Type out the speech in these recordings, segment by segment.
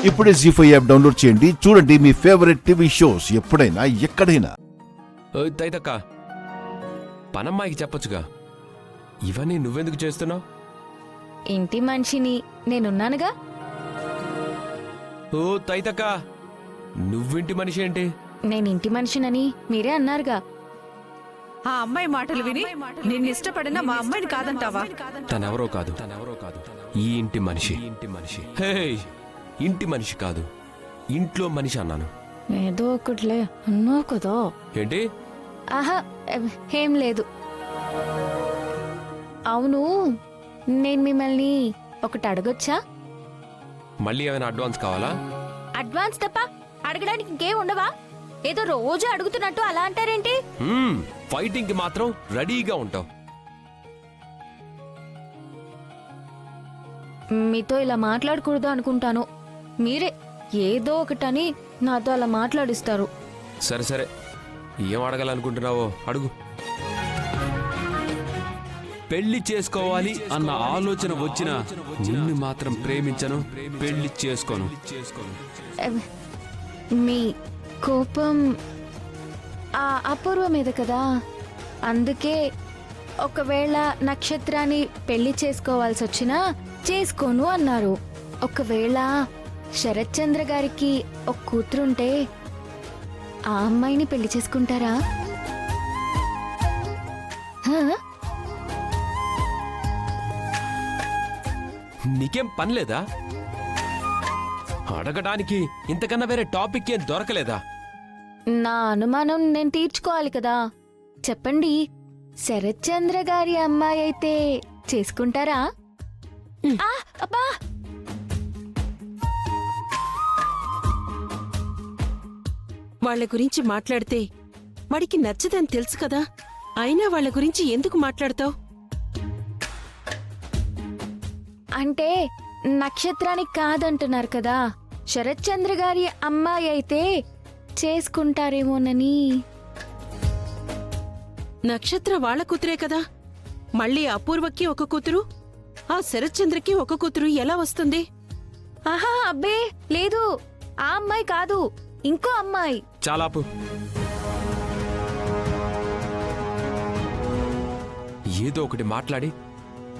ఇప్పుడే జీ5 app download చేయండి. చూడండి మీ ఫేవరెట్ టీవీ షోస్ ఎప్పుడైనా ఎక్కడైనా. తైతక్క, పనమ్మాయికి చెప్పొచ్చుగా, ఇవన్నీ నువ్వెందుకు చేస్తున్నావు? ఇంటి మనిషిని నేనున్నానుగా. ఓ తైతక్క, నువ్వింటి మనిషి ఏంటి? నేను ఇంటి మనిషినని మీరే అన్నారుగా. ఆ అమ్మాయి మాటలు విని నిన్ను ఇష్టపడిన మా అమ్మాయిని కాదంటావా? తనెవరో కాదు, ఈ ఇంటి మనిషి. హే, ఇంటి మనిషి కాదు, ఇంట్లో మనిషి అన్నాను. ఏదో ఒకట్లే అన్నావు కదా. ఏంటి? ఆహా, ఏం లేదు. అవును, నేను మిమ్మల్ని ఒకటి అడగొచ్చా? మళ్ళీ ఏమైనా అడ్వాన్స్ కావాలా? అడ్వాన్స్ తప్ప అడగడానికి ఇంకేం ఉండవా? ఏదో రోజు అడుగుతున్నట్టు అలా అంటారేంటి? ఫైటింగ్ కి మాత్రం రెడీగా ఉంటావు. మీతో ఇలా మాట్లాడకూడదు అనుకుంటాను. మీరే ఏదో ఒకటని నాతో అలా మాట్లాడిస్తారు. సరే సరే, ఏం అడగాలనుకుంటున్నావో అడుగు. పెళ్లి చేసుకోవాలి అన్న ఆలోచన వచ్చిన నిన్ను మాత్రం ప్రేమించను, పెళ్లి చేసుకోను. మీ కోపం ఆ అపూర్వ మీద కదా, అందుకే ఒకవేళ నక్షత్రాన్ని పెళ్లి చేసుకోవాల్సి వచ్చినా చేసుకోను అన్నారు. ఒకవేళ శరత్చంద్ర గారికి ఒక కూతురుంటే ఆ అమ్మాయిని పెళ్లి చేసుకుంటారా? నీకేం పనిలేదా? అడగడానికి ఇంతకన్నా వేరే టాపిక్ ఏం దొరకలేదా? నా అనుమానం నేను తీర్చుకోవాలి కదా. చెప్పండి, శరత్చంద్ర గారి అమ్మాయి అయితే చేసుకుంటారా? అబ్బా, వాళ్ళ గురించి మాట్లాడితే వాడికి నచ్చదని తెలుసు కదా, అయినా వాళ్ళ గురించి ఎందుకు మాట్లాడతావు? అంటే నక్షత్రానికి కాదంటున్నారు కదా, శరత్చంద్ర గారి అమ్మాయి అయితే చేసుకుంటారేమోనని. నక్షత్ర వాళ్ళ కూతురే కదా, మళ్ళీ అపూర్వకి ఒక కూతురు, ఆ శరత్చంద్రకి ఒక కూతురు ఎలా వస్తుంది? ఆహా, అబ్బే లేదు, ఆ అమ్మాయి కాదు, ఇంకో అమ్మాయి. చాలాపు. ఏదో ఒకటి మాట్లాడి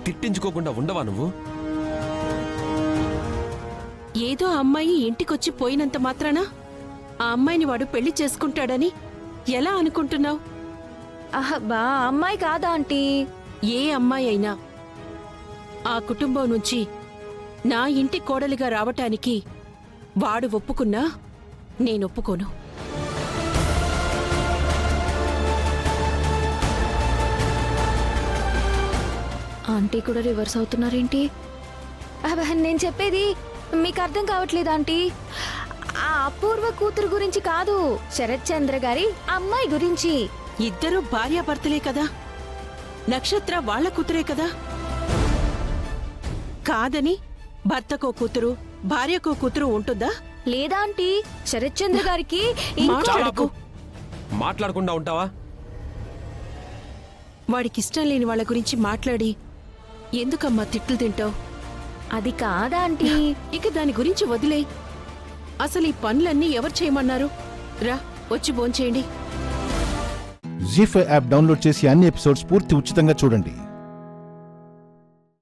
తిట్టించుకోకుండా ఉండవా నువ్వు? ఏదో అమ్మాయి ఇంటికొచ్చి పోయినంత మాత్రాన ఆ అమ్మాయిని వాడు పెళ్లి చేసుకుంటాడని ఎలా అనుకుంటున్నావు? అహబ్బా, అమ్మాయి కాదా ఆంటీ? ఏ అమ్మాయి అయినా ఆ కుటుంబం నుంచి నా ఇంటి కోడలిగా రావటానికి వాడు ఒప్పుకున్నా నేనొప్పుకోను. ఆంటీ కూడా రివర్స్ అవుతున్నారేంటి? అబ్బా, నేను చెప్పేది మీకు అర్థం కావట్లేదు ఆంటీ. ఆ అపూర్వ కూతురు గురించి కాదు, శరత్చంద్ర గారి అమ్మాయి గురించి. ఇద్దరూ భార్యాభర్తలే కదా, నక్షత్ర వాళ్ళ కూతురే కదా. కాదని భర్తకో కూతురు భార్యకో కూతురు ఉంటుందా? లేదా ఆంటీ, శరత్చంద్ర గారికి మాట్లాడకు. మాట్లాడకుండా ఉంటావా? వాడికిష్టం లేని వాళ్ళ గురించి మాట్లాడి ఎందుకమ్మా తిట్లు తింటావు? అది కాదా ఆంటీ. ఇక దాని గురించి వదిలే. అసలు ఈ పనులన్నీ ఎవరు చేయమన్నారు? రా, వచ్చి భోంచేయండి. జీ5 యాప్ డౌన్లోడ్ చేసి అన్ని ఎపిసోడ్స్ పూర్తి ఉచితంగా చూడండి.